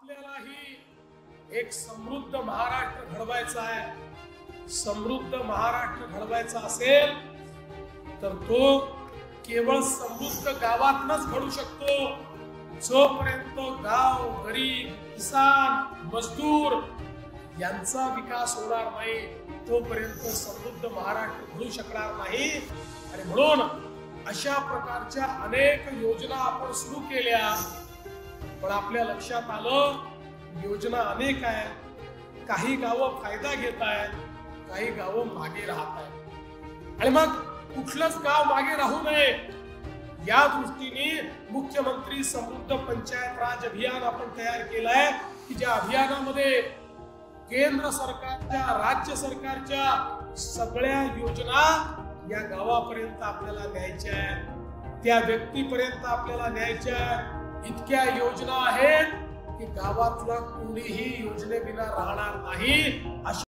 आपल्यालाही एक समृद्ध महाराष्ट्र घडवायचा आहे। समृद्ध महाराष्ट्र घडवायचा असेल तर तो केवळ समृद्ध गावातच घडू शकतो। जोपर्यंत गाव, गरीब, किसान, मजदूर यांचा विकास होणार नाही तोपर्यंत समृद्ध महाराष्ट्र घडू शकणार नाही। आणि म्हणून अशा प्रकारच्या अनेक योजना आपण सुरू केल्या, पण आपल्या लक्षात आलं योजना अनेक आहेत, काही गावं फायदा घेत आहेत, काही गावं मागे राहत आहेत। आणि मग कुठलंच गाव मागे राहू नये या दृष्टीने मुख्यमंत्री समृद्ध पंचायत राज अभियान आपण तयार केलंय की ज्या अभियानामध्ये केंद्र सरकारच्या, राज्य सरकारच्या सगळ्या योजना या गावापर्यंत आपल्याला न्यायच्या आहेत, त्या व्यक्तीपर्यंत आपल्याला न्यायच्या आहेत। इतक्या योजना आहेत की गावातला कोणीही योजनेविना राहणार नाही।